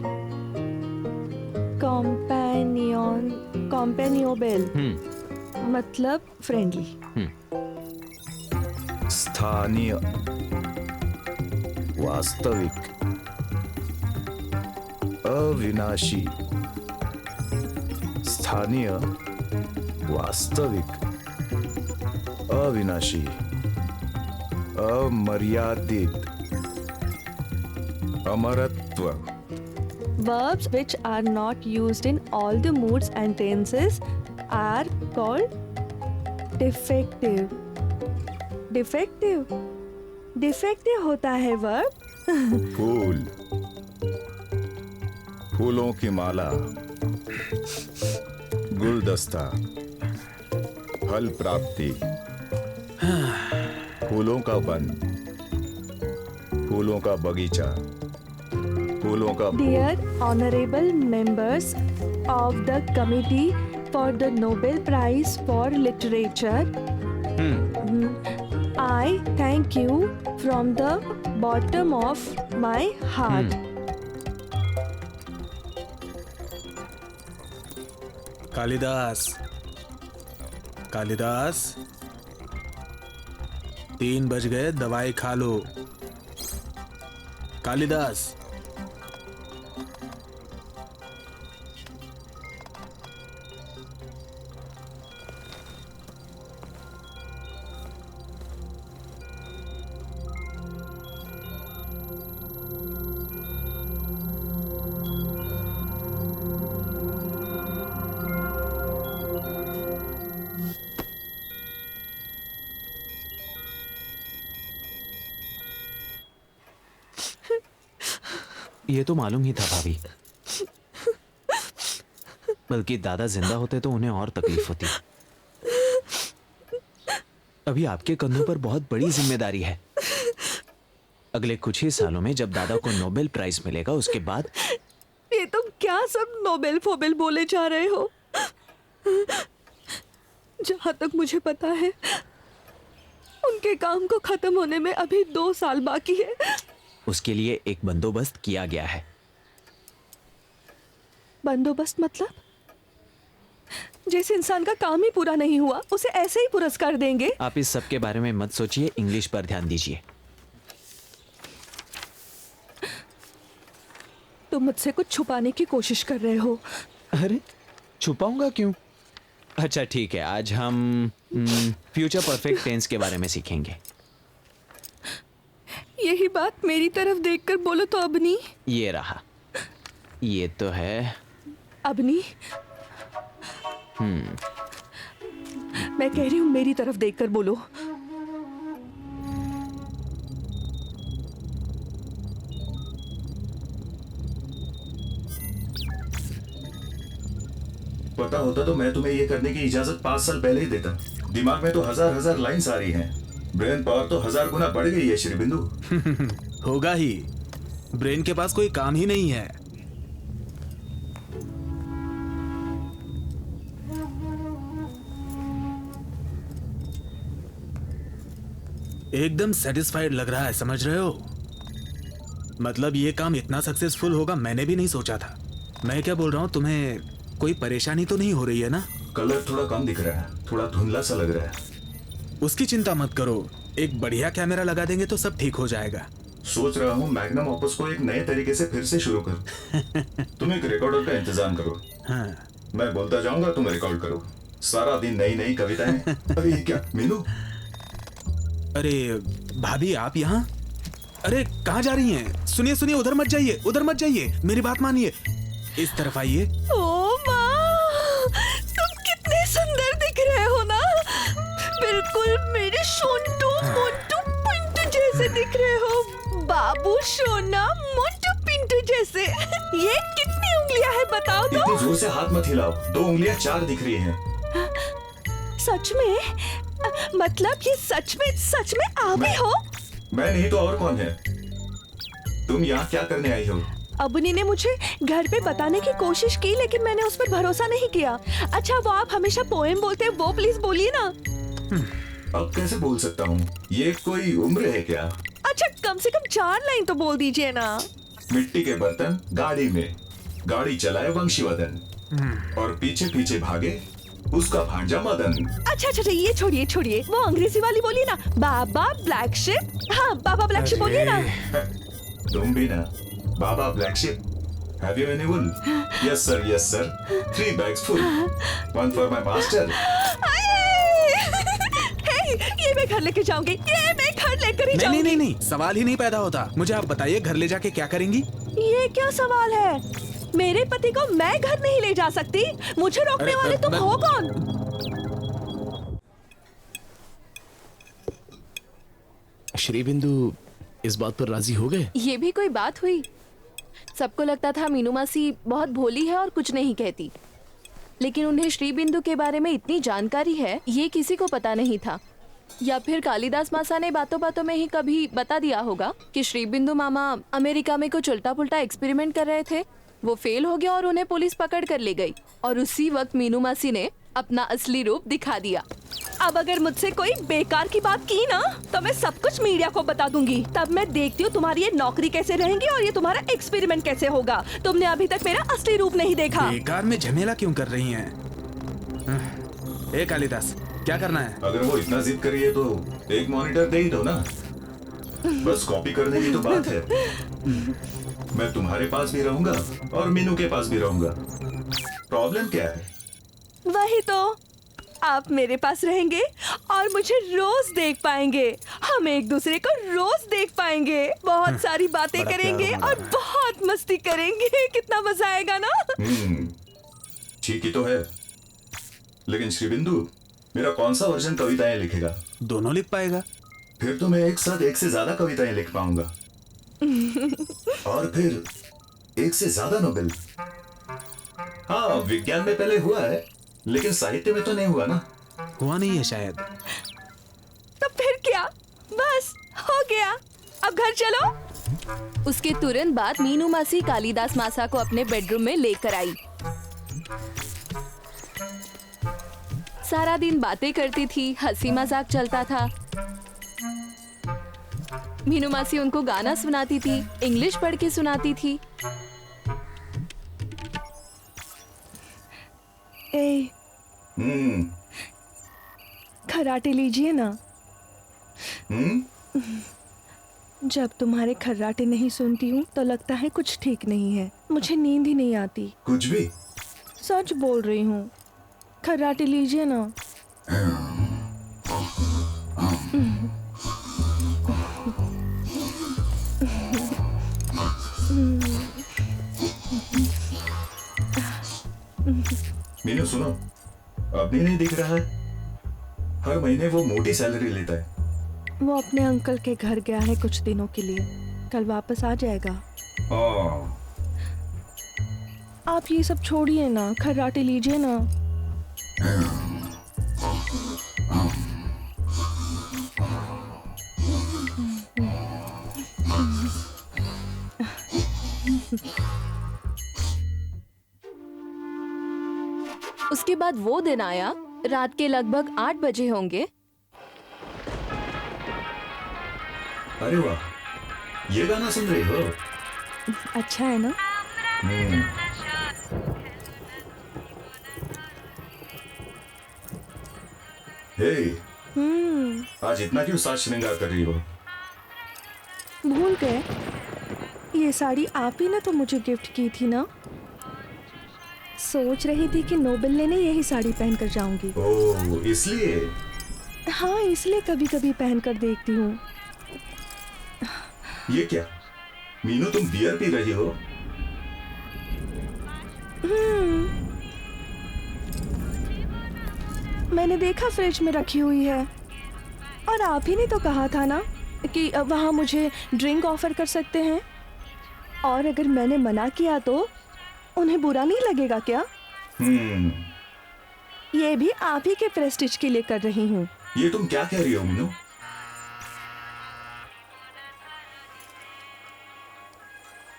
companionable मतलब फ्रेंडली। स्थानीय, वास्तविक, अविनाशी। स्थानीय, वास्तविक, अविनाशी, अमर्यादित, अमरत्व। Verbs which are not used in all the moods and tenses are called defective. Defective? Defective होता है verb? फूल, फूलों की माला, गुलदस्ता, फल प्राप्ति, फूलों का वन, फूलों का बगीचा, फूलों का। Dear honorable members of the committee for the Nobel Prize for Literature, I thank you from the bottom of my heart. Kalidas, Kalidas, 3 बज गए, दवाई खा लो। कालिदास। ये तो मालूम ही था भाभी, बल्कि दादा जिंदा होते तो उन्हें और तकलीफ होती। अभी आपके कंधों पर बहुत बड़ी जिम्मेदारी है। अगले कुछ ही सालों में जब दादा को नोबेल प्राइज मिलेगा, उसके बाद। ये तुम क्या सब नोबेल फोबेल बोले जा रहे हो? जहाँ तक मुझे पता है उनके काम को खत्म होने में अभी 2 साल बाकी है। उसके लिए एक बंदोबस्त किया गया है। बंदोबस्त मतलब? जिस इंसान का काम ही पूरा नहीं हुआ उसे ऐसे ही पुरस्कार देंगे? आप इस सब के बारे में मत सोचिए, इंग्लिश पर ध्यान दीजिए। तुम मुझसे कुछ छुपाने की कोशिश कर रहे हो। अरे छुपाऊंगा क्यों? अच्छा ठीक है, आज हम फ्यूचर परफेक्ट टेंस के बारे में सीखेंगे। यही बात मेरी तरफ देखकर बोलो तो अबनी। ये रहा, ये तो है अबनी। मैं कह रही हूँ मेरी तरफ देखकर बोलो। पता होता तो मैं तुम्हें ये करने की इजाजत 5 साल पहले ही देता। दिमाग में तो हजार लाइंस आ रही हैं। ब्रेन पावर तो 1000 गुना बढ़ गई है श्री बिंदु। होगा ही, ब्रेन के पास कोई काम ही नहीं है। एकदम सेटिस्फाइड लग रहा है, समझ रहे हो? मतलब ये काम इतना सक्सेसफुल होगा मैंने भी नहीं सोचा था। मैं क्या बोल रहा हूँ, तुम्हें कोई परेशानी तो नहीं हो रही है ना? कलर थोड़ा कम दिख रहा है, थोड़ा धुंधला सा लग रहा है। उसकी चिंता मत करो, एक बढ़िया कैमरा लगा देंगे तो सब ठीक हो जाएगा। सोच रहा हूँ मैग्नम ओपस को एक नए तरीके से फिर से शुरू कर। तुम एक रिकॉर्डर का इंतजाम करो। हाँ। मैं बोलता जाऊंगा, तुम रिकॉर्ड करो। सारा दिन नई नई कविताएं। अरे ये क्या मीनू? अरे भाभी आप यहाँ? अरे कहाँ जा रही हैं? सुनिए सुनिए, उधर मत जाइए, उधर मत जाइए, मेरी बात मानिए, इस तरफ आइए। ओ माँ, तुम कितने सुंदर दिख रहे हो ना। बिल्कुल मेरे शोंटू मोटू पिंटू जैसे दिख रहे हो। बाबू सोना मोटू पिंटू जैसे। ये कितनी उंगलियां हैं बताओ तो? इतनी जोर से हाथ मत हिलाओ, 2 उंगलियां 4 दिख रही हैं। सच में? मतलब ये सच में आप ही हो? मैं नहीं तो और कौन है? तुम यहाँ क्या करने आई हो? अबनी ने मुझे घर पे बताने की कोशिश की लेकिन मैंने उस पर भरोसा नहीं किया। अच्छा वो आप हमेशा पोएम बोलते हैं, वो प्लीज बोलिए ना। अब कैसे बोल सकता हूँ? ये कोई उम्र है क्या? अच्छा कम से कम 4 लाइन तो बोल दीजिए ना। मिट्टी के बर्तन गाड़ी में, गाड़ी चलाए वंशीवदन, और पीछे पीछे भागे उसका भांजा मदन। अच्छा ये छोड़िए, वो अंग्रेजी वाली बोलिए ना। Baa baa black sheep. हाँ बाबा ब्लैक शिप बोलिए ना। तुम भी ना, baa baa black sheep. Have you any wool? Yes sir. 3 bags full. 1 for my master. ये मैं घर लेके जाऊंगी, ये मैं घर लेकर ही जाऊंगी। नहीं, सवाल ही नहीं पैदा होता। मुझे आप बताइए, घर ले जाके क्या करेंगी? ये क्या सवाल है? मेरे पति को मैं घर नहीं ले जा सकती? मुझे रोकने वाले तुम हो कौन? श्री बिंदु इस बात पर राजी हो गए? ये भी कोई बात हुई? सबको लगता था मीनू मासी बहुत भोली है और कुछ नहीं कहती, लेकिन उन्हें श्री बिंदु के बारे में इतनी जानकारी है ये किसी को पता नहीं था। या फिर कालिदास मासा ने बातों बातों में ही कभी बता दिया होगा कि श्री बिंदु मामा अमेरिका में कुछ उल्टा पुल्टा एक्सपेरिमेंट कर रहे थे, वो फेल हो गया और उन्हें पुलिस पकड़ कर ले गई, और उसी वक्त मीनू मासी ने अपना असली रूप दिखा दिया। अब अगर मुझसे कोई बेकार की बात की ना तो मैं सब कुछ मीडिया को बता दूंगी। तब मैं देखती हूँ तुम्हारी ये नौकरी कैसे रहेंगी और ये तुम्हारा एक्सपेरिमेंट कैसे होगा। तुमने अभी तक मेरा असली रूप नहीं देखा। बेकार में झमेला क्यों कर रही हैं? ए कालिदास, क्या करना है? अगर वो इतना जिद करी है तो एक मॉनिटर दे ही दो ना। बस कॉपी करने की तो बात है। मैं तुम्हारे पास भी रहूंगा और मीनू के पास भी रहूंगा। प्रॉब्लम क्या है? वही तो, आप मेरे पास रहेंगे और मुझे रोज देख पाएंगे। हम एक दूसरे को रोज देख पाएंगे, बहुत सारी बातें करेंगे और बहुत मस्ती करेंगे। कितना मजा आएगा ना। ठीक ही तो है, लेकिन श्री बिंदु मेरा कौन सा वर्जन कविताएं लिखेगा? दोनों लिख पाएगा। फिर तो मैं एक साथ 1 से ज्यादा कविताएं लिख पाऊंगा और फिर 1 से ज्यादा नोबेल। हाँ, विज्ञान में पहले हुआ है लेकिन साहित्य में तो नहीं हुआ ना। हुआ नहीं है शायद। तो फिर क्या, बस हो गया, अब घर चलो। उसके तुरंत बाद मीनू मासी कालिदास मासा को अपने बेडरूम में लेकर आई। सारा दिन बातें करती थी, हंसी मजाक चलता था। मीनू मासी उनको गाना सुनाती थी, इंग्लिश पढ़ के सुनाती थी। ए, खर्राटे लीजिए ना। जब तुम्हारे खर्राटे नहीं सुनती हूँ तो लगता है कुछ ठीक नहीं है। मुझे नींद ही नहीं आती। कुछ भी? सच बोल रही हूँ। खर्राटे लीजिए ना। मीनू सुनो, अभी नहीं दिख रहा है। हर महीने वो मोटी सैलरी लेता है। वो अपने अंकल के घर गया है कुछ दिनों के लिए, कल वापस आ जाएगा। आप ये सब छोड़िए ना, खर्राटे लीजिए ना। उसके बाद वो दिन आया, रात के लगभग 8 बजे होंगे। अरे वाह, ये गाना सुन रही हो? अच्छा है ना? हे, आज इतना क्यों साज श्रृंगार कर रही हो? भूल गए? ये साड़ी आप ही ने तो मुझे गिफ्ट की थी ना? सोच रही थी कि नोबेल लेने यही साड़ी पहनकर जाऊंगी। ओह, इसलिए? हाँ, इसलिए कभी कभी पहनकर देखती हूँ। ये क्या मीनू, तुम बियर पी रही हो? मैंने देखा फ्रिज में रखी हुई है, और आप ही ने तो कहा था ना कि वहाँ मुझे ड्रिंक ऑफर कर सकते हैं, और अगर मैंने मना किया तो उन्हें बुरा नहीं लगेगा क्या? ये भी आप ही के प्रेस्टीज के लिए कर रही हूँ। ये तुम क्या कह रही हो मीनू?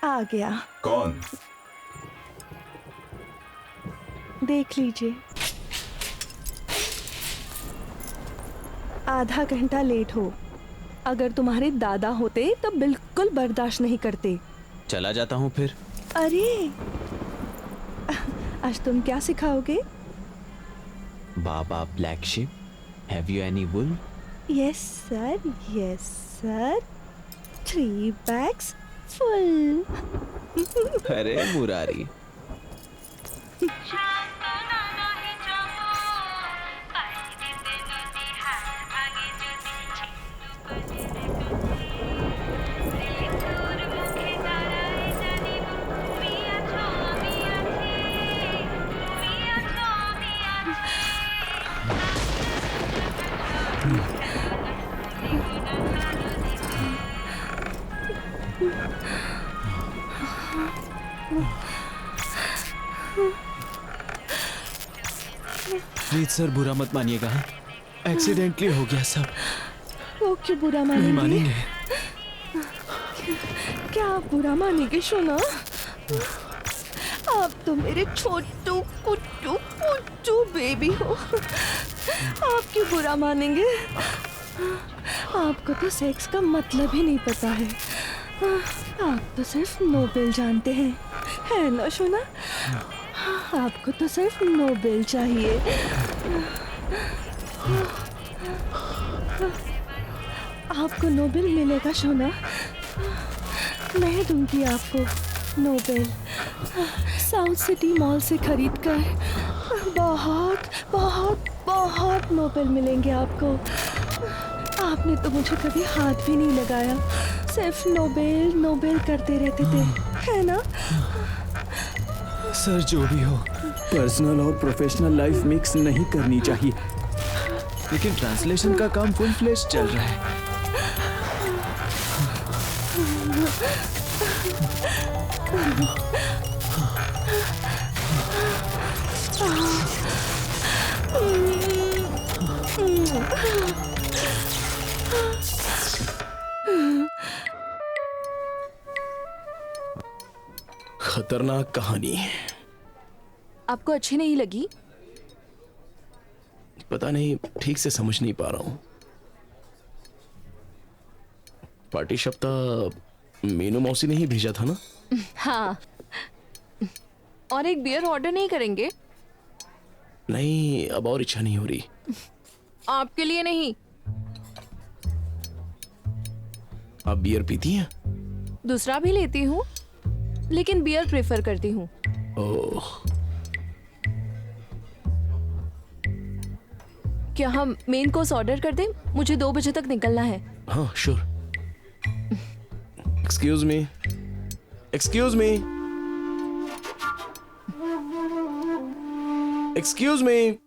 आ गया। कौन? देख लीजिए। आधा घंटा लेट हो। अगर तुम्हारे दादा होते तो बिल्कुल बर्दाश्त नहीं करते। चला जाता हूँ फिर। अरे, आज तुम क्या सिखाओगे? Baa baa black sheep, have you any wool? Yes sir, yes sir. 3 bags full। अरे मुरारी। प्लीज सर, बुरा मत मानिएगा। एक्सीडेंटली हो गया सब। वो क्यों बुरा नहीं मानेंगे? मानेंगे। क्या आप बुरा मानेंगे? सुना, आप तो मेरे छोटू कुट्टू पुट्टू बेबी हो। आप क्यों बुरा मानेंगे? आपको तो सेक्स का मतलब ही नहीं पता है। आप तो सिर्फ नोबेल जानते हैं, है ना सोना? आपको तो सिर्फ नोबेल चाहिए। आपको नोबेल मिलेगा सोना, मैं दूंगी आपको नोबेल। साउथ सिटी मॉल से खरीद कर बहुत बहुत बहुत नोबेल मिलेंगे आपको। आपने तो मुझे कभी हाथ भी नहीं लगाया, सिर्फ नोबेल नोबेल करते रहते थे, है ना? सर, जो भी हो, पर्सनल और प्रोफेशनल लाइफ मिक्स नहीं करनी चाहिए। लेकिन ट्रांसलेशन का काम फुल फ्लेश चल रहा है। खतरनाक कहानी। आपको अच्छी नहीं लगी? पता नहीं, ठीक से समझ नहीं पा रहा हूं। पार्टी शब्द मीनू मौसी ने ही भेजा था ना? हाँ। और एक बियर ऑर्डर नहीं करेंगे? नहीं, अब और इच्छा नहीं हो रही। आपके लिए नहीं। आप बियर पीती हैं? दूसरा भी लेती हूँ, लेकिन बियर प्रेफर करती हूँ। ओह, क्या हम मेन कोर्स ऑर्डर कर दें? मुझे 2 बजे तक निकलना है। हाँ sure. Excuse me, excuse me, excuse me.